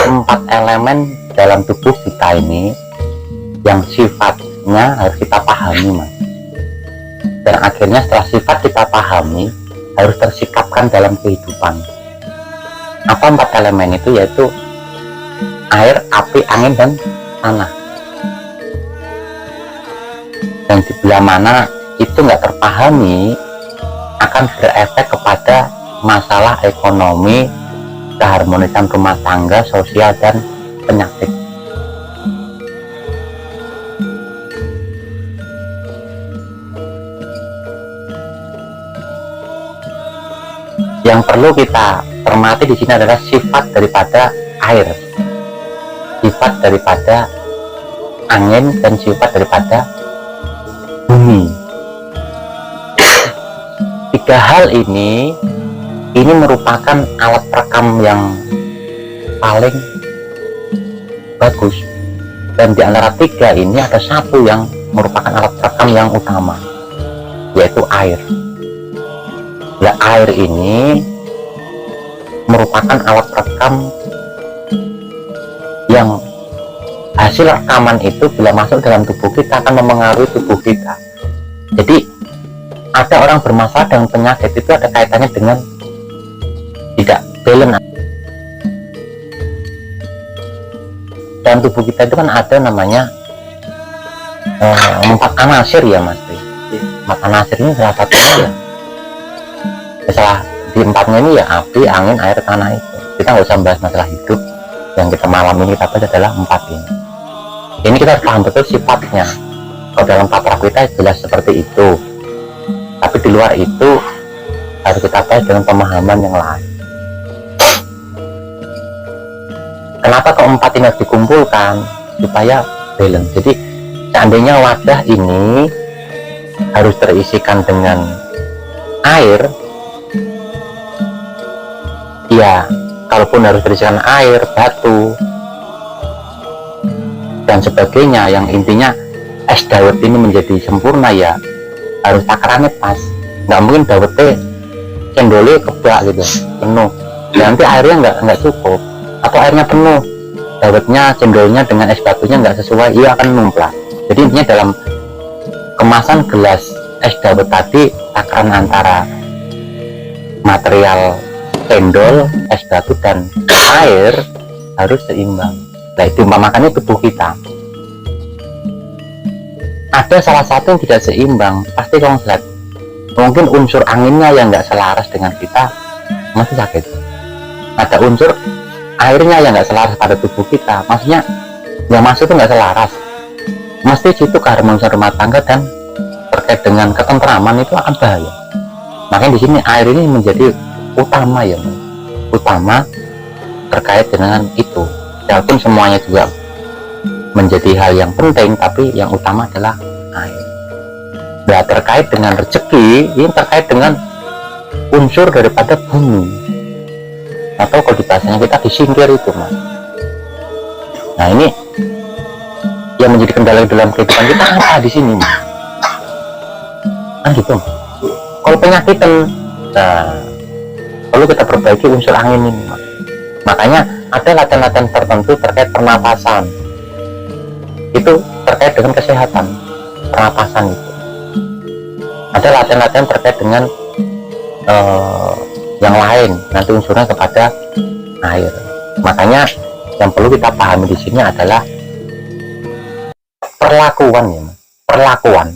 4 elemen dalam tubuh kita ini yang sifatnya harus kita pahami, Mas. Dan akhirnya setelah sifat kita pahami, harus tersikapkan dalam kehidupan. Apa 4 elemen itu? Yaitu air, api, angin, dan tanah. Dan di bila mana itu nggak terpahami, akan berefek kepada masalah ekonomi, keharmonisan rumah tangga, sosial, dan penyakit. Yang perlu kita cermati di sini adalah sifat daripada air, sifat daripada angin, dan sifat daripada bumi. 3 hal ini merupakan alat perekam yang paling bagus, dan di antara 3 ini ada satu yang merupakan alat perekam yang utama, yaitu air. Ya, air ini merupakan alat perekam yang hasil rekaman itu bila masuk dalam tubuh kita akan memengaruhi tubuh kita. Jadi ada orang bermasalah dengan penyakit itu ada kaitannya dengan tidak balance. Dalam tubuh kita itu kan ada namanya 4 anasir ya, Mas. 4 anasir ini salah satunya ya. Salah di 4-nya ini ya api, angin, air, tanah itu. Kita nggak usah bahas masalah hidup. Yang kita malam ini kita bahas adalah 4 ini. Ini kita harus paham betul sifatnya. Kalau dalam patra kita jelas seperti itu. Tapi di luar itu harus kita bahas dengan pemahaman yang lain. Kenapa keempat ini harus dikumpulkan? Supaya balance. Jadi seandainya wadah ini harus terisikan dengan air, ya kalaupun harus terisikan air, batu, dan sebagainya, yang intinya es dawet ini menjadi sempurna, ya harus takarannya pas. Nggak mungkin dawetnya cendolnya kebak gitu penuh, ya nanti airnya nggak cukup, atau airnya penuh, dawetnya cendolnya dengan es batunya nggak sesuai, ia akan numplak. Jadi intinya dalam kemasan gelas es dawet tadi, takaran antara material cendol, es batu, dan air harus seimbang. Nah, itu makanya tubuh kita ada salah satu yang tidak seimbang, pasti konslet. Mungkin unsur anginnya yang nggak selaras dengan kita, masih sakit. Ada unsur airnya yang nggak selaras pada tubuh kita, maksudnya yang masuk itu nggak selaras, mesti situ keharmonisan rumah tangga dan terkait dengan ketentraman itu akan bahaya. Makanya di sini air ini menjadi utama ya, utama terkait dengan itu. Walaupun semuanya juga menjadi hal yang penting, tapi yang utama adalah air. Nah, terkait dengan rezeki ini terkait dengan unsur daripada bumi, atau kalau di bahasanya kita disingkir itu, Mas. Nah, ini yang menjadi kendala dalam kehidupan kita apa di sini, Mas? Kan gitu. Kalau penyakitan, nah, perlu kita perbaiki unsur angin ini, Mas. Makanya ada latihan-latihan tertentu terkait pernapasan, itu terkait dengan kesehatan pernapasan itu. Ada latihan-latihan terkait dengan yang lain, nanti unsurnya kepada air. Makanya yang perlu kita pahami di sini adalah perlakuan ya, Mas. Perlakuan.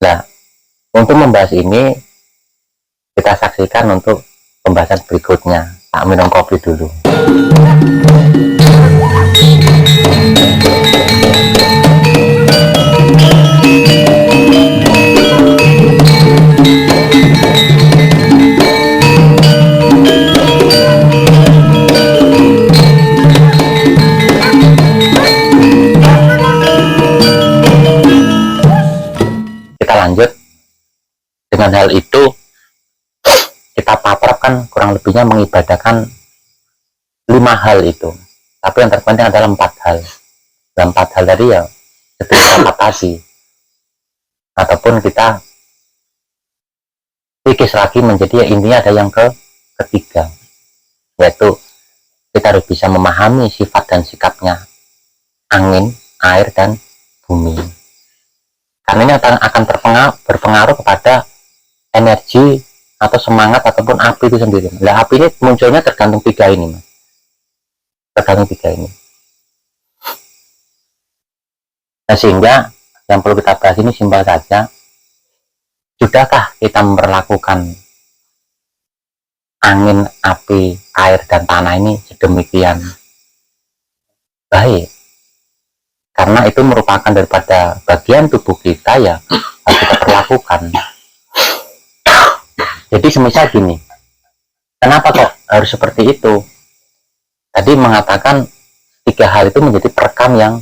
Nah, untuk membahas ini kita saksikan untuk pembahasan berikutnya. Tak minum kopi dulu. Kita lanjut. Dengan hal itu kita paparkan kurang lebihnya mengibadahkan 5 hal itu, tapi yang terpenting adalah 4 hal. Dan 4 hal tadi ya seperti tadi, ataupun kita pikir lagi menjadi ya intinya ada yang ketiga, yaitu kita harus bisa memahami sifat dan sikapnya angin, air, dan bumi. Karena ini akan berpengaruh kepada energi atau semangat ataupun api itu sendiri. Nah, api ini munculnya tergantung tiga ini, Mas. Tergantung tiga ini. Nah, sehingga yang perlu kita bahas ini simpel saja. Sudahkah kita memperlakukan angin, api, air, dan tanah ini sedemikian baik? Karena itu merupakan daripada bagian tubuh kita ya harus kita perlakukan. Jadi semisal gini, kenapa kok harus seperti itu? Tadi mengatakan tiga hal itu menjadi perekam yang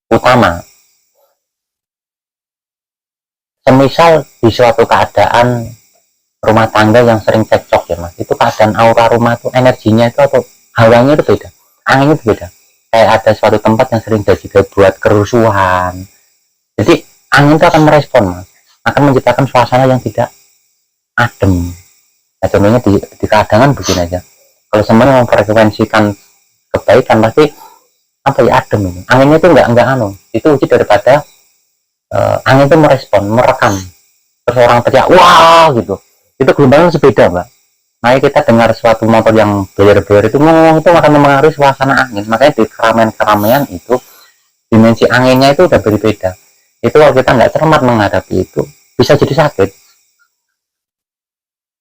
utama. Semisal di suatu keadaan rumah tangga yang sering cekcok ya Mas, itu keadaan aura rumah itu energinya itu atau hawanya itu beda, anginnya itu beda. Kayak ada suatu tempat yang sering jadi buat kerusuhan. Jadi angin itu akan merespon Mas, akan menciptakan suasana yang tidak adem. Nah, contohnya di keadaan begini aja. Kalau semuanya memfrekuensikan kebaikan pasti apa ya adem ini. Anginnya itu enggak itu wujud daripada angin itu merespon, merekam. Terus orang teriak wah gitu. Itu gelombangnya sepeda Mbak. Makanya kita dengar suatu motor yang beler-beler itu akan mempengaruhi suasana angin. Makanya di keramaian-keramaian itu dimensi anginnya itu udah berbeda. Itu kalau kita nggak cermat menghadapi itu bisa jadi sakit.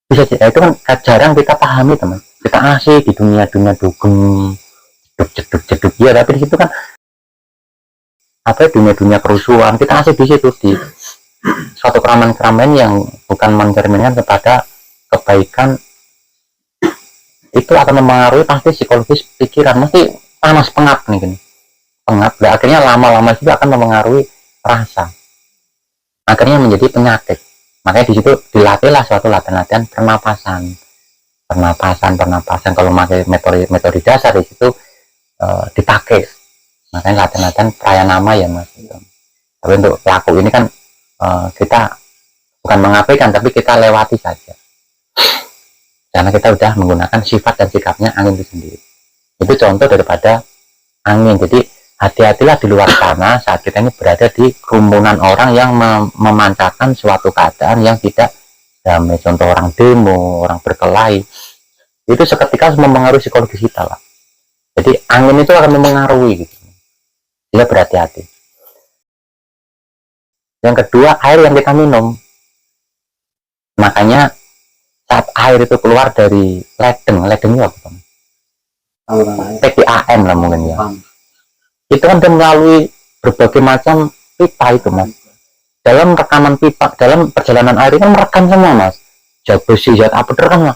Bisa jadi, itu kan jarang kita pahami teman. Kita asik di dunia dugem, jeduk ya, tapi di situ kan apa dunia kerusuhan. Kita asik di situ di suatu keramaian yang bukan mencerminkan kepada kebaikan. Itu akan mempengaruhi pasti psikologis pikiran, mesti panas pengap nih gini. Pengap, dan akhirnya lama-lama juga akan mempengaruhi rasa. Akhirnya menjadi penyakit. Makanya di situ dilatihlah suatu latihan pernapasan. Kalau pakai metode dasar di situ dipakai. Makanya latihan pranayama ya Mas. Tapi untuk pelaku ini kan kita bukan mengabaikan, tapi kita lewati saja. Karena kita sudah menggunakan sifat dan sikapnya angin itu sendiri. Itu contoh daripada angin. Jadi hati-hatilah di luar sana saat kita ini berada di kerumunan orang yang memancarkan suatu keadaan yang tidak damai. Contoh orang demo, orang berkelahi. Itu seketika mempengaruhi psikologis kita lah. Jadi angin itu akan mempengaruhi gitu. Dia berhati-hati. Yang kedua, air yang kita minum. Makanya saat air itu keluar dari ledengnya apa? PDAM lah mungkin ya. Itu kan melalui berbagai macam pipa itu Mas. Dalam rekaman pipa, dalam perjalanan air kan merekam semua Mas. Zat besi, zat apa kan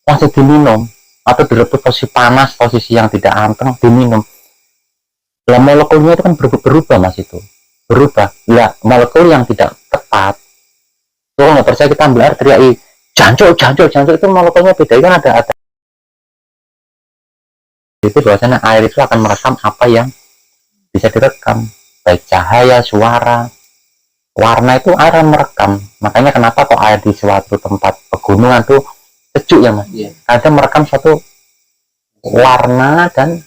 langsung diminum atau direbut posisi panas, posisi yang tidak anteng diminum. Lah molekulnya itu kan berubah Mas itu. Berubah. Ya molekul yang tidak tepat. Kalau nggak percaya kita ambil air teriaki jancuk itu molekulnya beda kan ada itu bahwasanya air itu akan merekam apa yang bisa direkam, baik cahaya, suara, warna itu air yang merekam. Makanya kenapa kok air di suatu tempat pegunungan tuh sejuk ya Mas? Ada merekam suatu warna dan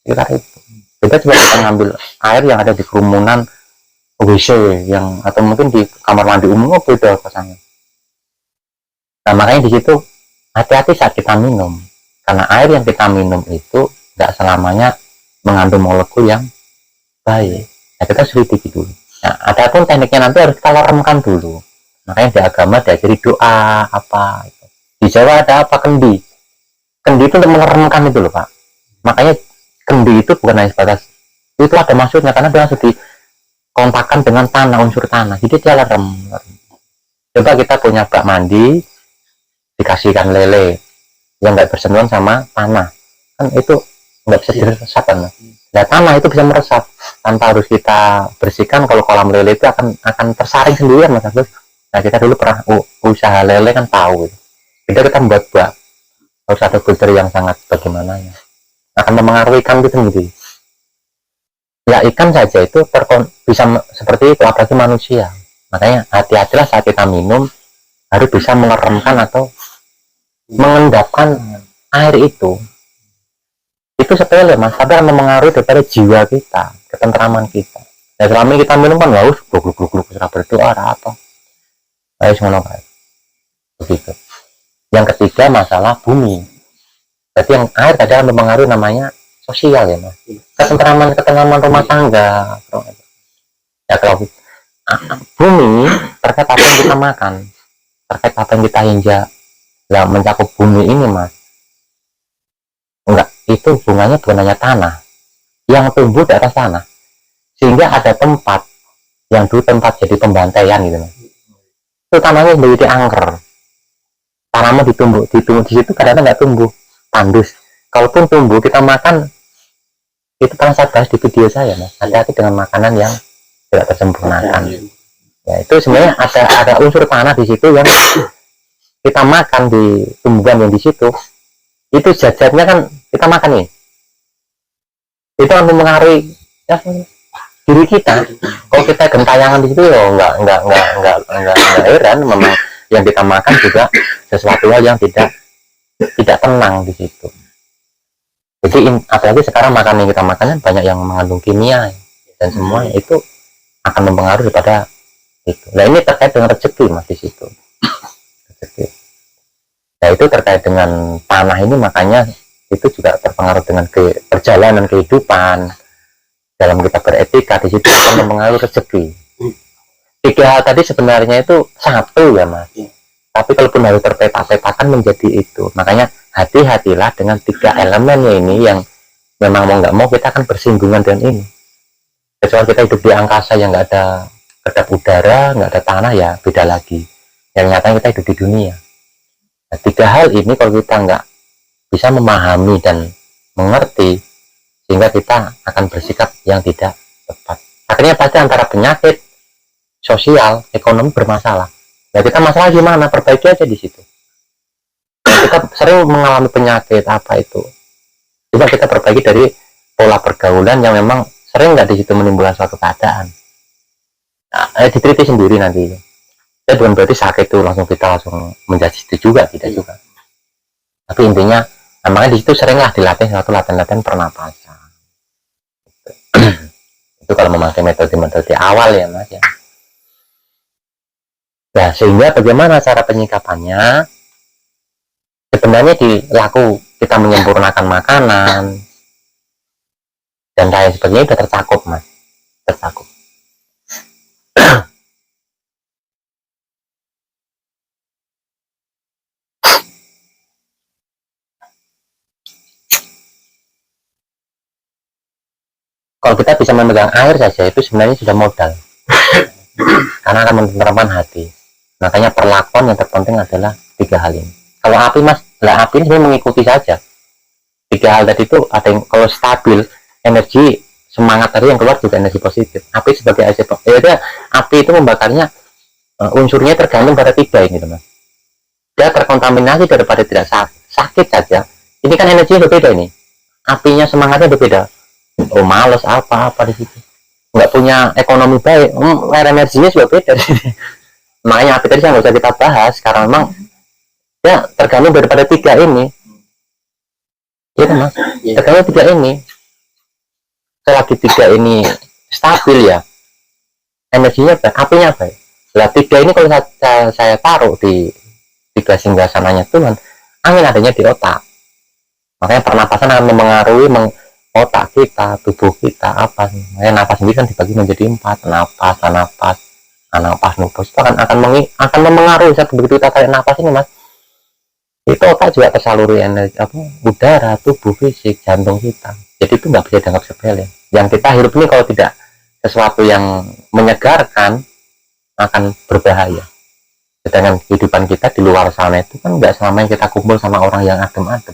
sekitar itu. Beda coba kita ngambil air yang ada di kerumunan WC yang atau mungkin di kamar mandi umum beda rasanya. Nah makanya di situ hati-hati saat kita minum, karena air yang kita minum itu nggak selamanya mengandung molekul yang baik. Nah kita selidiki dulu. Nah ada pun tekniknya nanti harus kita leremkan dulu. Makanya di agama diajari doa apa. Itu. Di Jawa ada apa kendi itu untuk meleremkan itu loh Pak. Makanya kendi itu bukan hanya sebatas itu ada maksudnya karena dia langsung dikontakkan dengan tanah, unsur tanah. Jadi dia lerem. Coba kita punya bak mandi dikasihkan lele yang nggak bersentuhan sama tanah kan itu nggak bisa diresap kan. Nah tanah itu bisa meresap tanpa harus kita bersihkan. Kalau kolam lele itu akan tersaring sendirian Mas Agus. Nah kita dulu pernah usaha lele kan tahu gitu. Kita membuat bak harus ada filter yang sangat bagaimana ya akan mempengaruhi ikan itu sendiri. Ya ikan saja itu bisa seperti itu apalagi manusia. Makanya hati-hatilah saat kita minum harus bisa meleremkan atau mengendapkan air itu. Itu sepele mas, tapi akan mempengaruhi daripada jiwa kita, ketentraman kita. Ya selama kita minum kan nggak usah gluk berdoa apa. Ayo semua begitu. Yang ketiga masalah bumi. Jadi yang air kadang mempengaruhi namanya sosial ya mas. Ketentraman rumah tangga. Ya kalau bumi terkait apa yang kita makan, terkait apa yang kita injak, lah mencakup bumi ini mas. Enggak, itu hubungannya bukan hanya tanah yang tumbuh di atas tanah, sehingga ada tempat yang dulu tempat jadi pembantaian gitu mas. Itu tanahnya menjadi angker, tanaman ditumbuh di situ kadang-kadang nggak tumbuh, tandus. Kalaupun tumbuh kita makan, itu pernah saya bahas di video saya mas, hati-hati dengan makanan yang tidak tersempurnakan. Ya itu sebenarnya ada unsur tanah di situ yang kita makan di tumbuhan yang di situ, itu zat-zatnya kan kita makan nih, itu akan mempengaruhi ya, diri kita. Kalau kita gentayangan di situ ya nggak heran memang yang kita makan juga sesuatu hal yang tidak tenang di situ. Jadi apalagi sekarang makanan yang kita makan banyak yang mengandung kimia dan semuanya itu akan mempengaruhi pada itu. Nah ini terkait dengan rezeki mas di situ. Rezeki. Nah itu terkait dengan tanah ini, makanya itu juga terpengaruh dengan perjalanan kehidupan dalam kita beretika, di situ akan mempengaruhi rezeki. Tiga hal tadi sebenarnya itu satu ya mas, tapi kalaupun harus terpeta-petakan menjadi itu, makanya hati-hatilah dengan tiga elemennya ini yang memang mau nggak mau kita akan bersinggungan dengan ini. Kecuali kita hidup di angkasa yang nggak ada kedap udara, nggak ada tanah, ya beda lagi. Yang nyatanya kita hidup di dunia. Nah, tiga hal ini kalau kita nggak bisa memahami dan mengerti, sehingga kita akan bersikap yang tidak tepat. Akhirnya pasti antara penyakit, sosial, ekonomi bermasalah. Nah kita masalah gimana? Perbaiki aja di situ. Kita sering mengalami penyakit apa itu. Coba kita perbaiki dari pola pergaulan yang memang sering nggak di situ menimbulkan suatu keadaan. Nah, diteliti sendiri nanti. Ya bukan berarti sakit itu langsung kita langsung menjadi itu juga, tidak juga. Tapi intinya, makanya di situ seringlah dilatih satu latihan pernapasan. Itu kalau memakai metode awal ya mas ya. Nah sehingga bagaimana cara penyikapannya? Sebenarnya kita menyempurnakan makanan dan lain sebagainya sudah tercakup mas, tercakup. Kalau kita bisa memegang air saja itu sebenarnya sudah modal, karena akan menerapkan hati. Makanya perlakuan yang terpenting adalah tiga hal ini. Kalau api mas, lah api ini sebenarnya mengikuti saja. Tiga hal tadi itu ada yang kalau stabil, energi semangat tadi yang keluar juga energi positif. Api sebagai AC, ya api itu membakarnya unsurnya tergantung pada tiga ini teman. Dia terkontaminasi daripada tidak sakit saja. Ini kan energinya berbeda ini. Apinya semangatnya berbeda. Oh males apa di situ, nggak punya ekonomi baik, energinya juga beda di sini. Makanya api tadi nggak usah kita bahas, karena memang ya tergantung daripada tiga ini, ya kan mas, tergantung tiga ini. Selagi tiga ini stabil ya, energinya baik, apinya baik. Lah tiga ini kalau saya taruh di tiga singgasananya Tuhan, angin adanya di otak, makanya pernapasan akan mempengaruhi otak kita, tubuh kita, apa sih? Napas sendiri kan dibagi menjadi 4, napas, nufas. Itu akan mempengaruhi saat begitu kita tarik napas ini mas. Itu otak juga tersaluri energi udara, tubuh, fisik, jantung kita. Jadi itu nggak bisa dianggap sepele. Yang kita hirup ini kalau tidak sesuatu yang menyegarkan akan berbahaya. Sedangkan kehidupan kita di luar sana itu kan nggak selamanya kita kumpul sama orang yang adem-adem,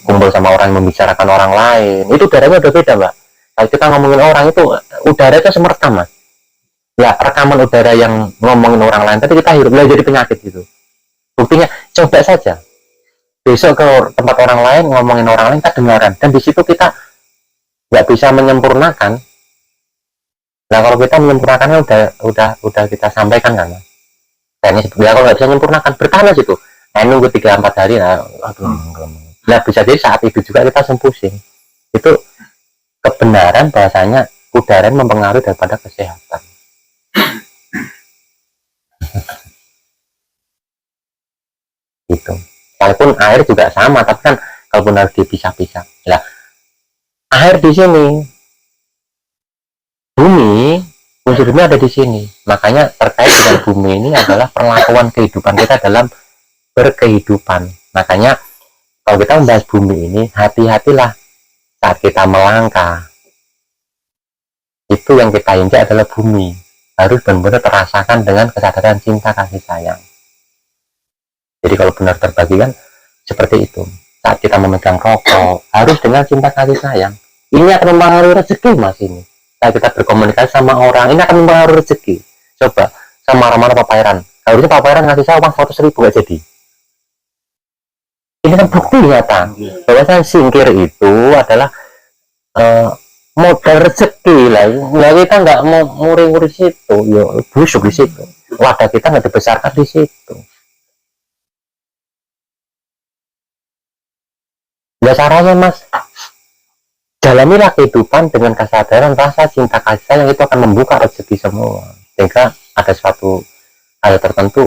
kumpul sama orang yang membicarakan orang lain, itu udaranya udah beda mbak. Kalau kita ngomongin orang itu udara itu semerekam mas. Ya rekaman udara yang ngomongin orang lain tadi kita hirup jadi penyakit gitu. Buktinya coba saja besok ke tempat orang lain ngomongin orang lain kedengaran, dan di situ kita nggak bisa menyempurnakan. Nah kalau kita menyempurnakannya udah kita sampaikan kan mas. Kayaknya sebenarnya kalau nggak bisa menyempurnakan bertahan situ, nunggu 3-4 hari, nah bisa jadi saat itu juga kita pusing. Itu kebenaran bahasanya udara mempengaruhi daripada kesehatan. Gitu. Walaupun air juga sama, tapi kan kalaupun harus dipisah-pisah. Nah, air di sini, bumi, unsur bumi ada di sini. Makanya terkait dengan bumi ini adalah perlakuan kehidupan kita dalam berkehidupan. Makanya kalau kita membahas bumi ini, hati-hatilah saat kita melangkah. Itu yang kita injak adalah bumi. Harus benar-benar terasakan dengan kesadaran cinta kasih sayang. Jadi kalau benar terbagikan seperti itu. Saat kita memegang rokok, harus dengan cinta kasih sayang. Ini akan mempengaruhi rezeki mas ini. Saat kita berkomunikasi sama orang, ini akan mempengaruhi rezeki. Coba, sama marah-marah papairan. Harusnya papairan ngasih saya uang 100.000 gak jadi. Ini kan bukti nyata. Bahwa singkir itu adalah modal rezeki lah. Nah, kita nggak mau nguri-nguri situ, yo busuk di situ. Wadah kita nggak dibesarkan di situ. Ya caranya mas, jalanilah kehidupan dengan kesadaran rasa cinta kasih sayang, itu akan membuka rezeki semua. Sehingga ada suatu hal tertentu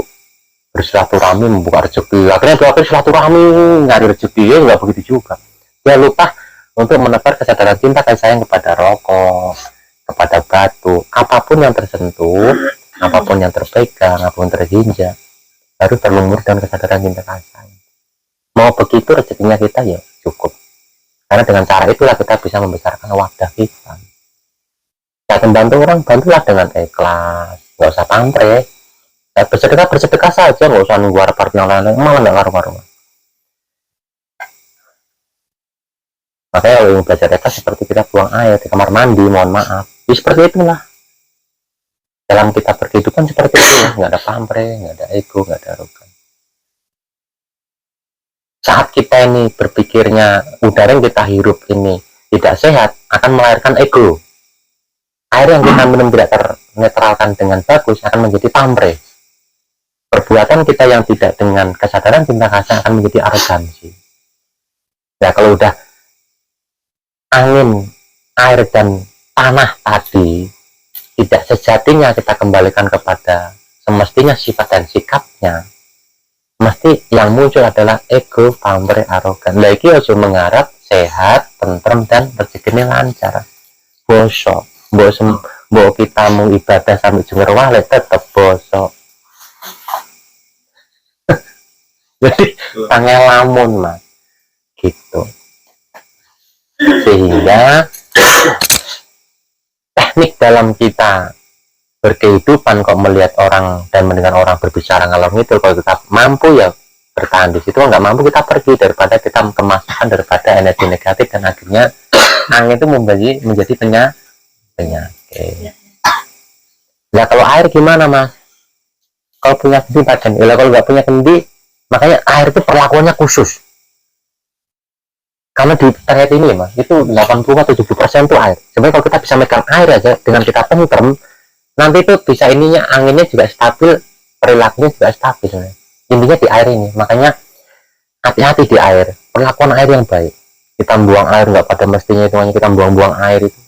bersilaturahmi membuka rezeki. Akhirnya berakhir silaturahmi nyari rezeki, ya nggak begitu juga. Dia lupa untuk menebar kesadaran cinta kasih sayang kepada rokok, kepada batu, apapun yang tersentuh, apapun yang terpegang, apapun terjinjak, harus terlumur dengan kesadaran cinta kasih sayang. Mau begitu rezekinya kita ya cukup. Karena dengan cara itulah kita bisa membesarkan wadah kita. Saat membantu orang, bantulah dengan ikhlas, nggak usah pamrih. Bersedekah saja, nggak usah nunggu harap yang lain, malah nggak ngaruh-ngaruh. Makanya kalau ingin belajar ikhlas seperti kita buang air di kamar mandi, mohon maaf. Ya seperti itulah. Dalam kita berkehidupan seperti itu, nggak ada pamrih, nggak ada ego, nggak ada arogan. Saat kita ini berpikirnya udara yang kita hirup ini tidak sehat, akan melahirkan ego. Air yang kita minum tidak ternetralkan dengan bagus akan menjadi pamrih. Perbuatan kita yang tidak dengan kesadaran cinta kasih akan menjadi arogansi. Nah kalau udah angin, air dan tanah tadi tidak sejatinya kita kembalikan kepada semestinya sifat dan sikapnya, mesti yang muncul adalah ego, pamrih, arogan. Lagi harus mengharap sehat, tentrem dan rezeki lancar. Bosok, mbok kita mau ibadah sampai jengger wale tetap bosok. Jadi tanggal lamun mas, gitu. Sehingga teknik dalam kita berkehidupan kok melihat orang dan mendengar orang berbicara ngalor ngidul, kalau kita mampu ya bertahan di situ, nggak mampu kita pergi daripada kita kemasukan daripada energi negatif dan akhirnya angin itu menjadi penyakit. Nah kalau air gimana mas? Kalau punya kendi badan, ya kalau nggak punya kendi, makanya air itu perlakuannya khusus. Karena di terkait ini mas, itu 80-70% itu air. Sebenarnya kalau kita bisa megang air aja dengan kita tentrem, nanti itu bisa ininya anginnya juga stabil, perilakunya juga stabil sebenarnya. Intinya di air ini. Makanya hati-hati di air, perlakuan air yang baik. Kita buang air nggak pada mestinya, itu hanya kita buang-buang air itu.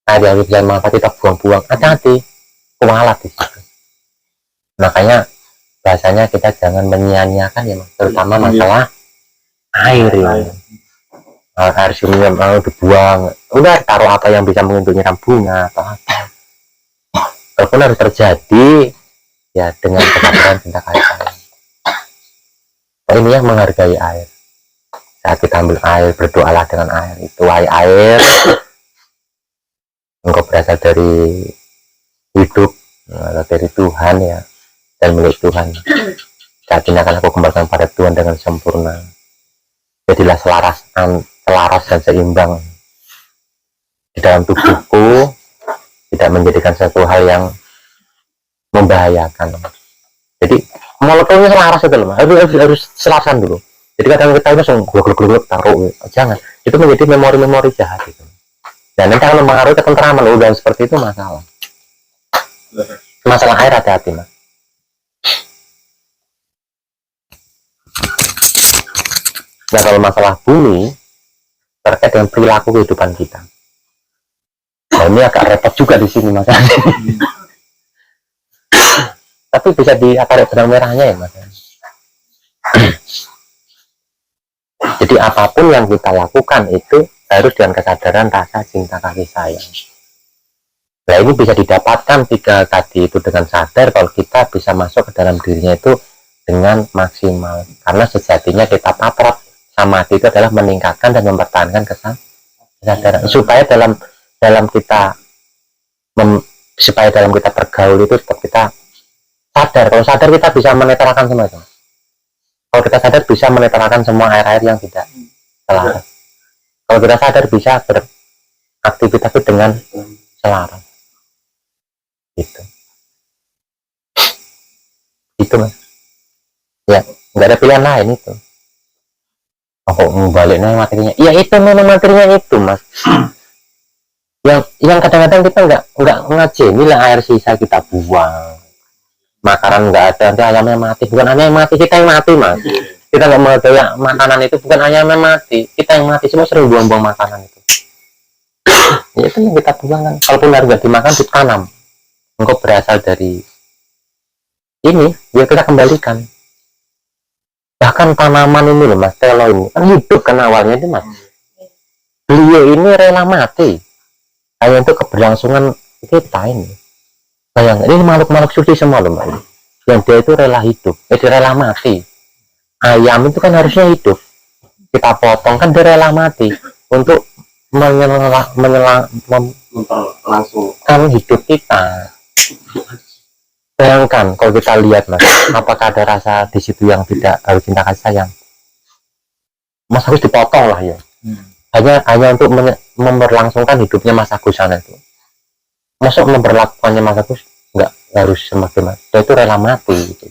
Air yang bisa manfaat kita buang-buang, hati-hati, kualat di situ. Makanya bahasanya kita jangan menyia-nyiakan ya mas, terutama masalah air ya. Air sini mau dibuang, udah taruh apa yang bisa untuk nyiram bunga atau apa. Walaupun harus terjadi ya dengan kesadaran cinta kasih sayang. Ini yang menghargai air. Saat kita ambil air, berdoalah dengan air itu. Air engkau berasal dari hidup atau dari Tuhan ya, dan milik Tuhan. Saat ini akan aku kembalikan pada Tuhan dengan sempurna. Jadilah selaras dan seimbang di dalam tubuhku, tidak menjadikan satu hal yang membahayakan. Jadi molekulnya selaras itu loh, harus selasan dulu. Jadi kadang kita langsung gluk taruh, jangan. Itu menjadi memori-memori jahat itu. Dan nanti kalau mengaruhi ketentraman udah seperti itu masalah. Masalah air hati-hati mas. Nah kalau masalah bumi, terkait dengan perilaku kehidupan kita. Nah, ini agak repot juga di sini mas. Tapi bisa ditarik benang merahnya ya mas. Jadi apapun yang kita lakukan itu harus dengan kesadaran rasa cinta kasih sayang. Nah ini bisa didapatkan tiga tadi itu dengan sadar kalau kita bisa masuk ke dalam dirinya itu dengan maksimal. Karena sejatinya kita patrot sama itu adalah meningkatkan dan mempertahankan kesadaran supaya dalam kita supaya dalam kita bergaul itu tetap kita sadar. Kalau sadar kita bisa menetralkan semua itu. Kalau kita sadar bisa menetralkan semua air-air yang tidak selaras. Kalau kita sadar bisa beraktivitas itu dengan selaras. Gitu. Itu mas. Ya, nggak ada pilihan lain itu. Oh, baliknya materinya. Ya itu memang materinya itu mas. Yang kadang-kadang kita nggak ngajeni lah air sisa kita buang. Makanan nggak ada, nanti ayamnya mati. Bukan ayamnya mati, kita yang mati mas. Kita nggak mau kayak makanan itu, bukan ayamnya mati, kita yang mati. Semua sering buang-buang makanan itu. Ya itu yang kita buang kan. Kalaupun harus nggak dimakan, ditanam. Engkau berasal dari ini, ya kita kembalikan. Bahkan tanaman ini loh mas, telo ini kan hidup kan awalnya itu mas. Beliau ini rela mati hanya untuk keberlangsungan kita ini. Bayangkan ini makhluk-makhluk suci semua loh mas. Yang dia itu rela hidup, dia rela mati. Ayam itu kan harusnya hidup, kita potong kan dia rela mati untuk memperlangsungkan hidup kita. Bayangkan kalau kita lihat mas, apakah ada rasa di situ yang tidak harus cinta kasih sayang? Mas harus dipotong lah ya. Hanya untuk memperlangsungkan hidupnya Mas Agus sana itu. Masuk memperlakukannya Mas Agus nggak harus semakin mas. Dia itu rela mati gitu.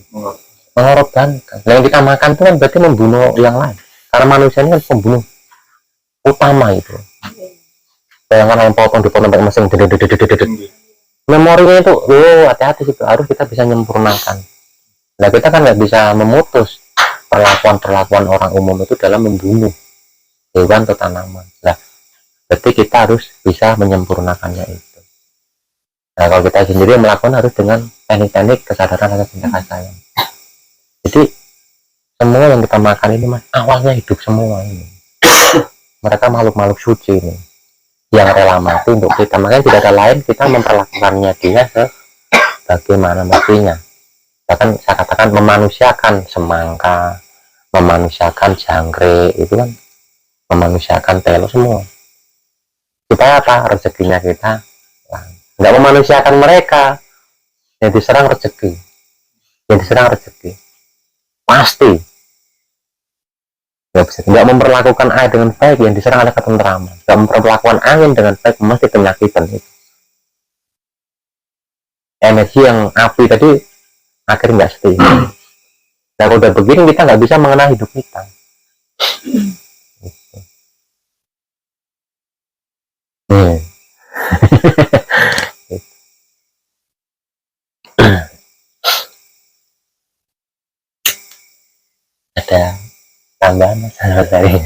Mengorbankan. Yang kita makan itu kan berarti membunuh yang lain. Karena manusia ini kan pembunuh utama itu. Bayangkan yang potong dipotong pakai mesin. Memorinya itu, hati-hati itu harus kita bisa menyempurnakan. Nah kita kan nggak bisa memutus perlakuan orang umum itu dalam membunuh hewan atau tanaman. Nah berarti kita harus bisa menyempurnakannya itu. Nah kalau kita sendiri melakukan harus dengan teknik-teknik kesadaran rasa cinta kasih sayang. Jadi semua yang kita makan ini mas awalnya hidup semua ini. Mereka makhluk-makhluk suci ini yang rela mati untuk kita, makanya tidak ada lain kita memperlakukannya dia sebagaimana mestinya. Bahkan saya katakan memanusiakan semangka, memanusiakan jangkrik itu kan, memanusiakan telo semua supaya apa? Rezekinya kita nggak memanusiakan mereka, yang diserang rezeki, pasti nggak memperlakukan air dengan baik, yang diserang ada ketentraman. Nggak memperlakukan angin dengan baik, mesti penyakitan itu. Energi yang api tadi akhirnya nggak setia. Nah kalau udah begini kita nggak bisa mengenal hidup kita. Ada tambahan masalah dari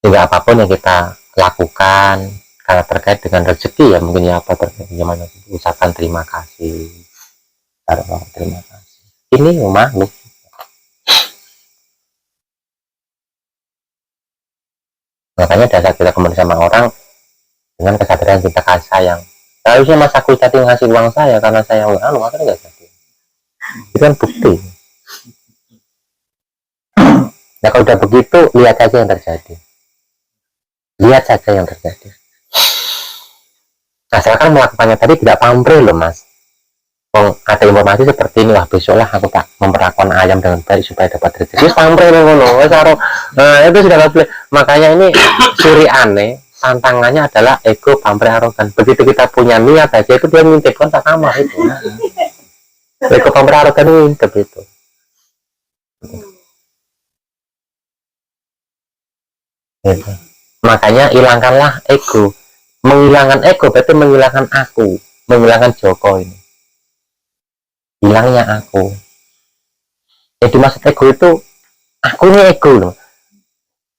juga apapun yang kita lakukan karena terkait dengan rezeki ya mungkin ya apa terkait gimana usahakan terima kasih, terima kasih. Ini makhluk makanya dasar kita kembali sama orang dengan kesadaran cinta kasih sayang. Harusnya Mas Agus tadi ngasih uang saya karena saya akhirnya nggak jadi. Itu kan bukti. Nah kalau udah begitu lihat saja yang terjadi. Asalkan melakukannya tadi tidak pamrih loh mas. Ada informasi seperti ini, wah besok lah aku tak memperlakukan ayam dengan baik supaya dapat rezeki. Pamrih loh. Nah itu sudah boleh. Makanya ini ciri aneh. Tantangannya adalah ego, pamrih, arogan. Begitu kita punya niat aja itu dia ngintip kontak kamar itu. Ego, pamrih, arogan itu ngintip itu. Gitu. Makanya hilangkanlah ego. Menghilangkan ego berarti menghilangkan aku, menghilangkan Joko ini. Hilangnya aku. Jadi maksud ego itu aku ini ego loh.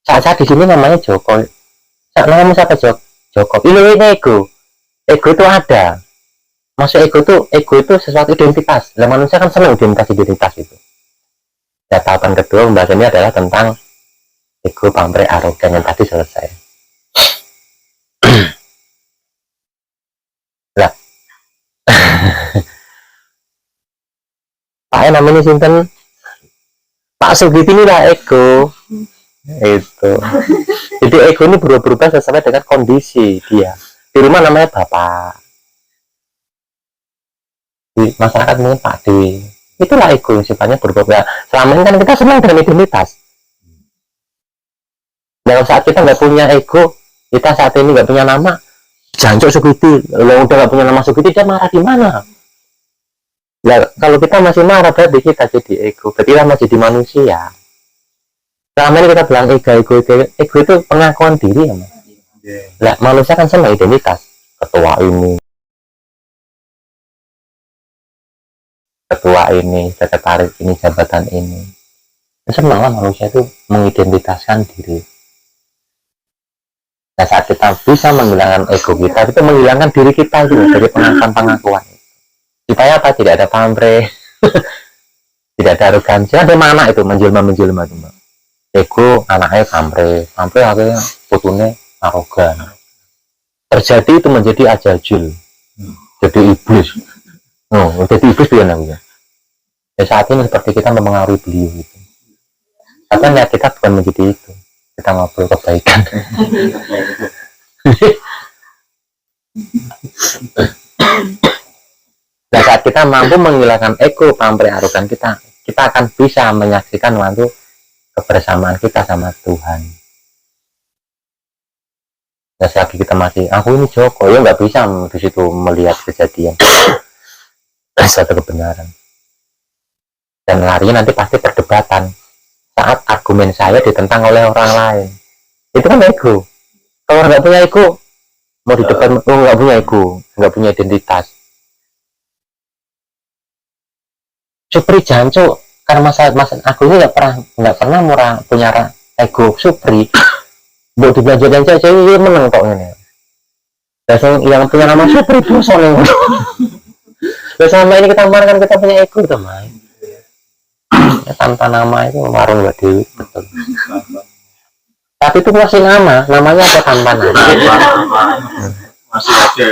Saat di sini namanya Joko. Saat namanya siapa Joko? Ini ego. Ego itu ada. Maksud ego itu sesuatu identitas. Lah manusia kan senang identitas itu. Ya, tahapan kedua pembahasannya adalah tentang ego, pamrih, arogan yang tadi selesai. Lah, Pak namanya sinten? Pak Sugiti ini lah ego. Itu. Jadi ego ini berubah-ubah sesuai dengan kondisi dia. Di rumah namanya Bapak. Di masyarakat mungkin Pak D. Itulah ego yang sifatnya berubah. Selama ini kan kita senang dengan identitas. Dalam saat kita nggak punya ego, kita saat ini nggak punya nama, Jancok Sugiti, kalau udah nggak punya nama Sugiti, dia marah di mana? Nah, kalau kita masih marah, berarti kita jadi ego, berarti kita masih di manusia. Selama ini kita bilang ego itu pengakuan diri ya, Mas. Nah, manusia kan senang identitas, ketua ini, sekretaris ini, jabatan ini. Senang lah manusia itu mengidentitaskan diri. Nah, saat kita bisa menghilangkan ego kita menghilangkan diri kita gitu, dari pengakuan. Supaya apa? Tidak ada pamrih, tidak ada arogansi. Ada mana itu menjelma itu, Mbak. Ego anaknya pamrih akhirnya putune arogan. Terjadi itu menjadi ajajul, jadi iblis. Jadi iblis dia namanya. Ya saat ini seperti kita mempengaruhi beliau gitu. Tapi niat kita bukan menjadi itu. Kita ngobrol kebaikan. Nah, saat kita mampu menghilangkan ego, pamrih, arogan kita akan bisa menyaksikan waktu kebersamaan kita sama Tuhan. Nah, selagi kita masih, aku ini Joko, ya nggak bisa di situ melihat kejadian satu kebenaran. Dan larinya nanti pasti perdebatan saat argumen saya ditentang oleh orang lain. Itu kan ego. Kalau nggak punya ego, mau di depan nggak punya ego, nggak punya identitas. Supri Janco, karena masa aku ini nggak pernah murah punya ego Supri. Buat dibelanja-belanja saya ini menang kok ini. Dan yang punya nama Supri dosa nih. Dan selama ini kita kemarin kan kita punya ego teman. Ya, tanpa nama itu warung Mbak Dewi betul. Tapi itu masih namanya ada tanpa nama. Masih ada.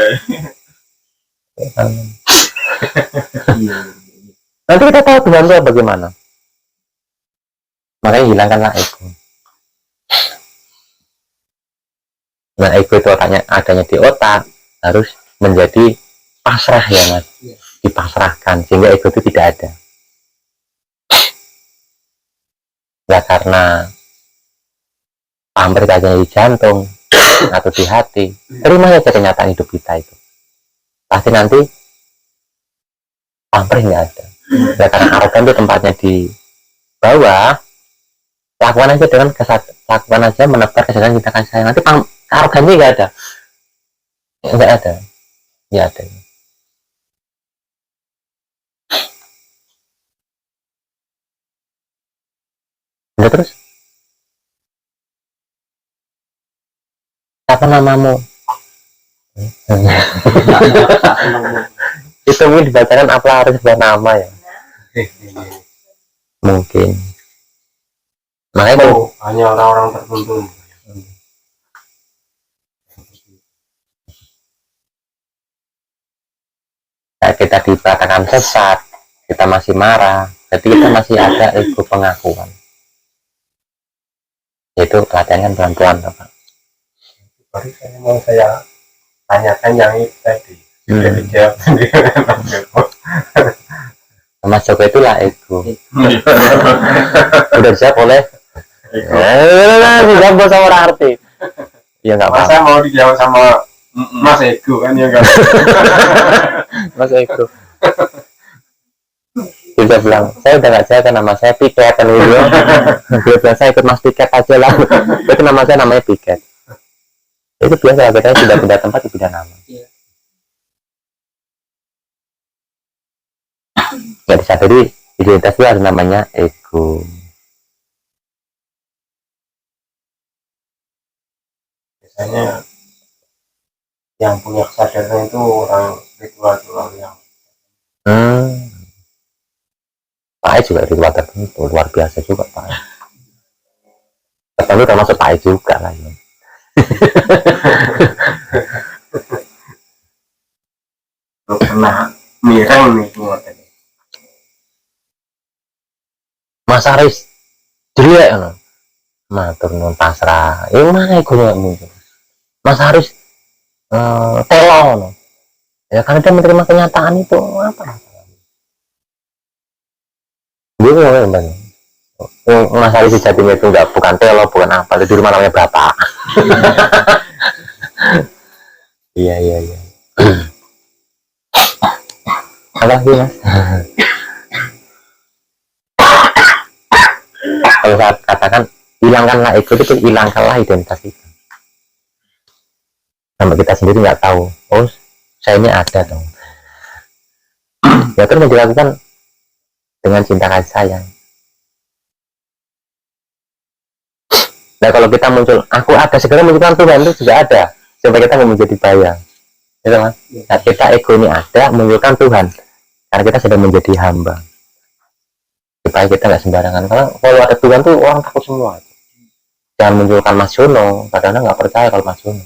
Nanti kita tahu Tuhan itu bagaimana. Makanya hilangkanlah ego. Nah, ego itu adanya di otak, harus menjadi pasrah ya Mas. Dipasrahkan sehingga ego itu tidak ada. Ya karena pamrih aja di jantung atau di hati, terima saja kenyataan hidup kita itu. Pasti nanti pamrih nggak ada. Ya karena arogan itu tempatnya di bawah, lakukan aja dengan lakukan aja menebar kesadaran kita kasih sayang. Nanti arogannya nggak ada, nggak ada. Udah terus, apa namamu? Itu mungkin dibacakan apa harus sebuah nama ya? Mungkin. Makanya Hanya orang-orang tertentu. Kita dikatakan sesat, kita masih marah, jadi kita masih ada ego pengakuan. Itu latihan kan pelan-pelan, Pak. Baru saya tanyakan yang itu tadi. Sudah dijawab. Mas Joko itulah ego. Udah dijawab oleh dijawab bos sama orang arti. Ya nggak apa-apa. Masa mau dijawab sama Mas Ego kan ya kan? Mas Ego. Dia bilang, saya udah nggak jaga nama saya Piket kan dulu. Dia bilang saya ikut Mas Piket aja lah. Itu nama saya namanya Piket. Itu biasa kita sudah pindah tempat pindah nama. Nggak disadari identitas itu ada namanya ego. biasanya yang punya kesadaran itu orang spiritual yang Pak juga ritual tertentu luar biasa juga Pak. Tapi termasuk Pak juga lah ya. pernah mireng nih semua tadi. Mas Aris jelek no. Matur nuwun pasrah. Mana iku muncul. Mas Aris telo no. Ya kan dia menerima kenyataan itu apa? Gue ngomong banget. Mas Aris sejatinya itu enggak bukan telo, bukan apa. Di rumah namanya bapak. Iya. Apa sih Mas? Kalau saat katakan hilangkanlah ego itu hilangkanlah identitas itu. Sampai kita sendiri nggak tahu. Oh, saya ini ada dong. Ya terus dilakukan dengan cinta kasih sayang. Nah kalau kita muncul, aku ada segera munculkan Tuhan itu juga ada. Supaya kita nggak menjadi bayang. Gitu Mas. Saat kita ego ini ada, munculkan Tuhan. Karena kita sudah menjadi hamba. Supaya kita nggak sembarangan. Karena kalau ada Tuhan tuh orang takut semua. Jangan munculkan Mas Jono. Kadang-kadang nggak percaya kalau Mas Jono.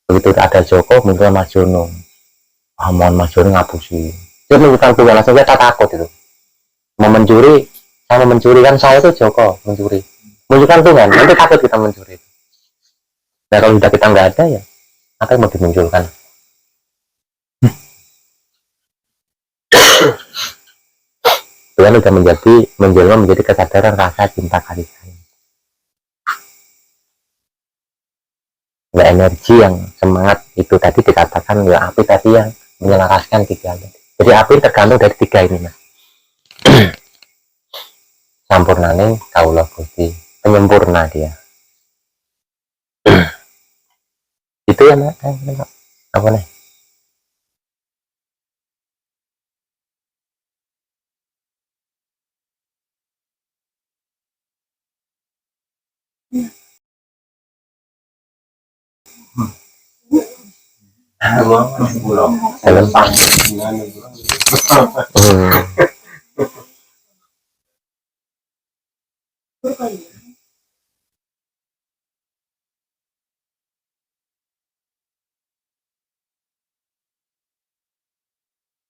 Begitu ada Joko, munculkan Mas Jono. Mohon Mas Jono ngapusi. Dia munculkan Tuhan langsung kita takut itu. Mau mencuri, sama mencuri kan saya itu Joko mencuri. Munculkan Tuhan, nanti takut kita mencuri. Nah kalau sudah kita nggak ada ya, apa yang mau dimunculkan? Tuhan sudah menjelma menjadi kesadaran rasa cinta kasih sayang. Nah, energi yang semangat itu tadi dikatakan ya api tadi yang menyelaraskan tiga. Jadi api tergantung dari tiga ini Mas. Sampurnane kaulah Gusti, penyempurna dia. Itu ya Mas. Apa nih? Dalam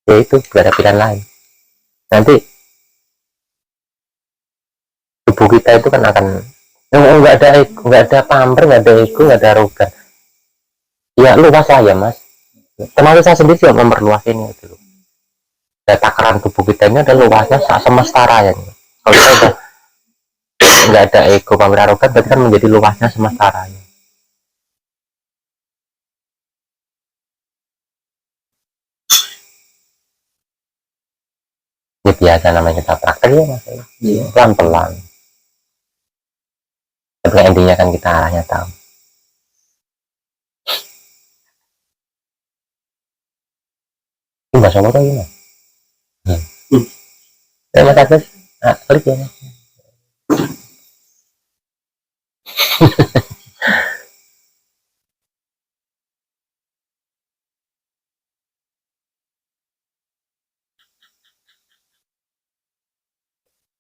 ya itu gak ada pilihan lain. Nanti tubuh kita itu kan akan nggak ada pamper, nggak ada ego, nggak ada arogan. Ya luas lah ya Mas. Termasuk saya sendiri juga memperluas ini dulu. Ya, takaran tubuh kita ini ada luasnya semesta raya. Kalau kita udah nggak ada ego, pamper, arogan, berarti kan menjadi luasnya semesta raya. Ya biasa namanya kita praktek ya Mas. Pelan-pelan. Tapi intinya kan kita arahnya tahu. Ini bahasa apa ini Mas? Ya Mas Agus, klik ya Mas.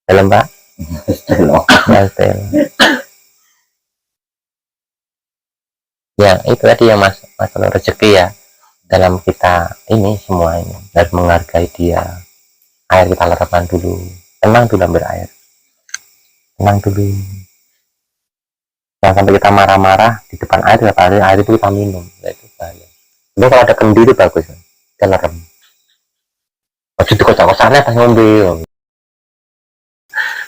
Dalam Pak. Ya itu tadi ya Mas, masalah rezeki ya. Dalam kita ini semua ini harus menghargai dia. Air kita letakkan dulu, tenang dulu ambil air, tenang dulu. Jangan sampai kita marah-marah di depan air itu kita minum, ya itu bahaya. Itu kalau ada kendi itu bagus, kita lerem. Ojo dikocok-kocoknya pas ngombe.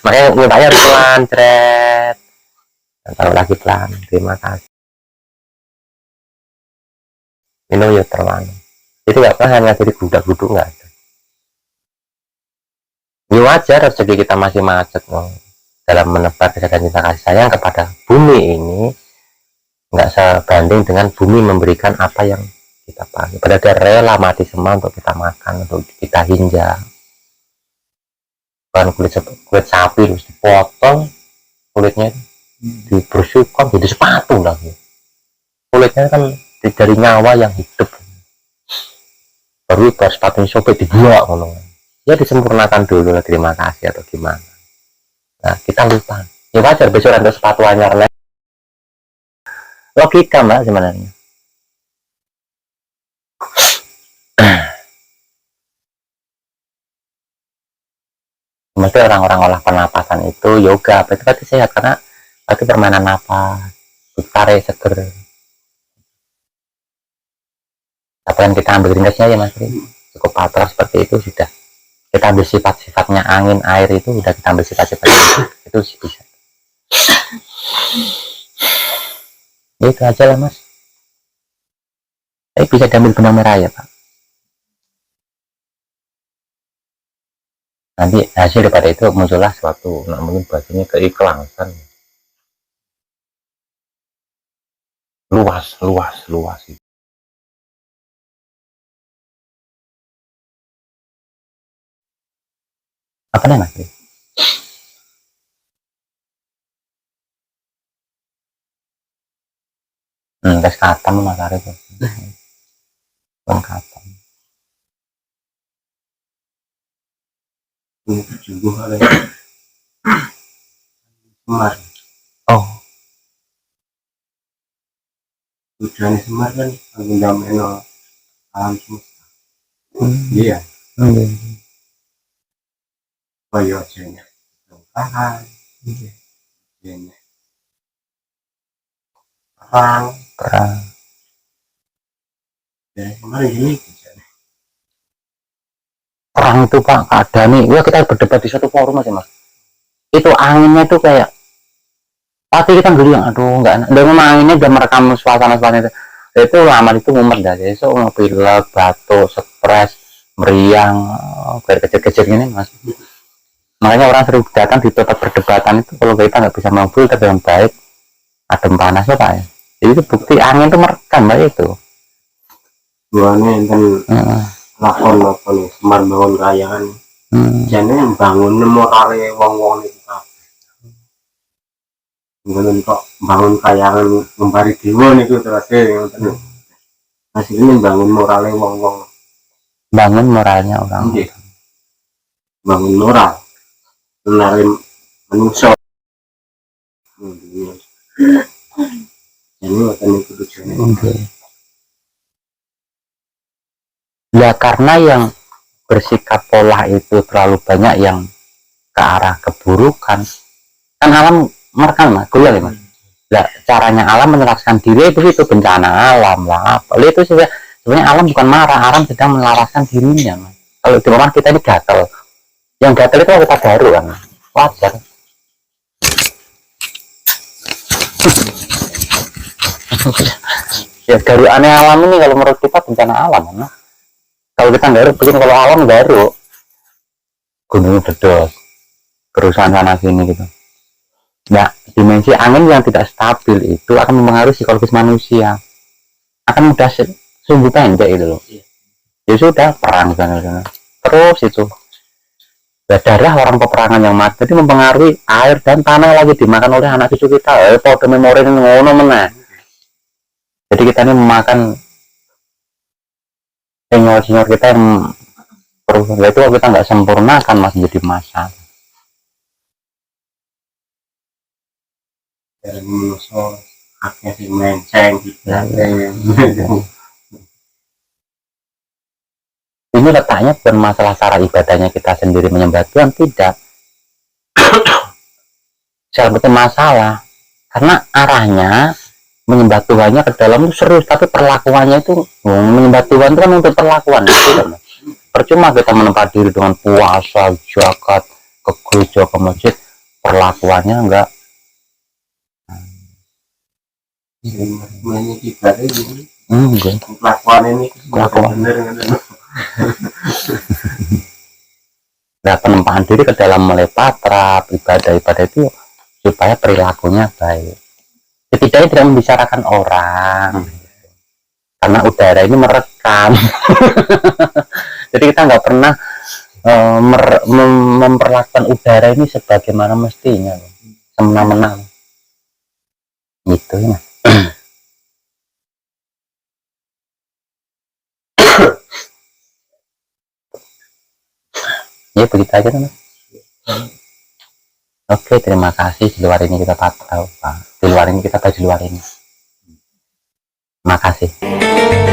Makanya mintanya harus pelan, cret. Dan taruh lagi pelan, terima kasih. Minum ya terlalu. Itu nggak pernah hanya jadi gudang-gudang nggak ada. Ya wajar rezeki kita masih macet loh. Dalam menebar kesadaran cinta kasih sayang kepada bumi ini nggak sebanding dengan bumi memberikan apa yang kita pakai. Padahal dia rela mati semua untuk kita makan, untuk kita hinja. Bukan kulit sapi terus dipotong kulitnya dibersihkan jadi sepatu lagi. kulitnya kan dari nyawa yang hidup, baru sepatunya sobek dibuat kalau ya disempurnakan dulu lah, terima kasih atau gimana. Nah kita lupa, ya wajar besok ada sepatu anyar lagi, logika mbak sebenarnya. Mesti orang-orang olah pernapasan itu yoga, itu berarti sehat karena itu permainan napas, tarik seger. Apa yang kita ambil ringkasnya ya mas, cukup patras seperti itu sudah. Kita ambil sifat-sifatnya angin, air itu udah kita ambil sifat-sifatnya itu sih bisa. Ya, itu aja lah mas. Tapi bisa diambil benang merah ya pak. Nanti hasil daripada itu muncullah suatu, nah mungkin bahasanya keikhlasan. Luas. Apa nih mas? Tes katam mas Arif. Katam. Ini juga ada Semar. Oh. Hujan Semar kan angin alam semesta. Iya. Koyo jenya. Tahan. Jenya. Perang. Ya, kemarin gini. Perang itu pak keadaan nih, ya kita berdebat di satu forum aja mas. Itu anginnya tuh kayak pasti kita bilang aduh nggak enak, dan memang anginnya udah merekam suasana itu lama itu mumet dah, so mau pilek, batuk, stres, meriang, kayak kecil-kecil gini mas. Makanya orang sering datang di tempat perdebatan itu kalau kita nggak bisa mobil dengan baik, adem panasnya pak ya. Jadi itu bukti angin itu merekam lah itu. Buahnya kan lakon Semar bangun kayangan. Jane bangun morale wong-wong itu kabeh. Ngono kok bangun kayangan ngembari dewa niku terus ngoten. Hasilnya bangun morale wong-wong. Bangun moralnya orang. Nggih. Bangun moral. Menarik manusia. Ini ngoten niku tujuane. Ya karena yang bersikap pola itu terlalu banyak yang ke arah keburukan, kan alam merekam mas, kuliah ya mas. Nah, caranya alam menjelaskan diri itu bencana alam lah apa itu sebenarnya alam bukan marah, alam sedang melaraskan dirinya mas. Kalau di rumah kita ini gatel, yang gatel itu kita baru kan wajar. Ya garu aneh alam ini kalau menurut kita bencana alam kan. Kalau kita garuk begini, kalau alam garuk gunung meledos, kerusakan sana sini gitu. Nah, dimensi angin yang tidak stabil itu akan mempengaruhi psikologis manusia, akan mudah sumbu pendek itu loh. Ya sudah perang sana terus itu darah orang peperangan yang mati itu mempengaruhi air dan tanah lagi dimakan oleh anak cucu kita. Foto memori ini ngono meneh. Jadi kita ini memakan senior kita yang itu kalau kita nggak sempurna kan masih jadi masalah. Dan musuh haknya si menceng gitu. Ini letaknya bukan masalah cara ibadahnya kita sendiri menyembah Tuhan, tidak. Sebetulnya masalah karena arahnya menyembah Tuhannya ke dalam itu serius, tapi perlakuannya itu menyembah Tuhan itu kan untuk perlakuan gitu. Percuma kita menempat diri dengan puasa, zakat, ke gereja, ke masjid, perlakuannya enggak. Ini ibadah ini. Kelakuan ini benar. Nah, penempaan diri ke dalam melepatra ibadah itu supaya perilakunya baik. Setidaknya tidak membicarakan orang, karena udara ini merekam. Jadi kita nggak pernah memperlakukan udara ini sebagaimana mestinya, semena-mena gitu ya. begitu aja Mas. Oke, terima kasih. Di luar ini kita pantau Pak, di luar ini kita tahu, di luar ini. Terima kasih.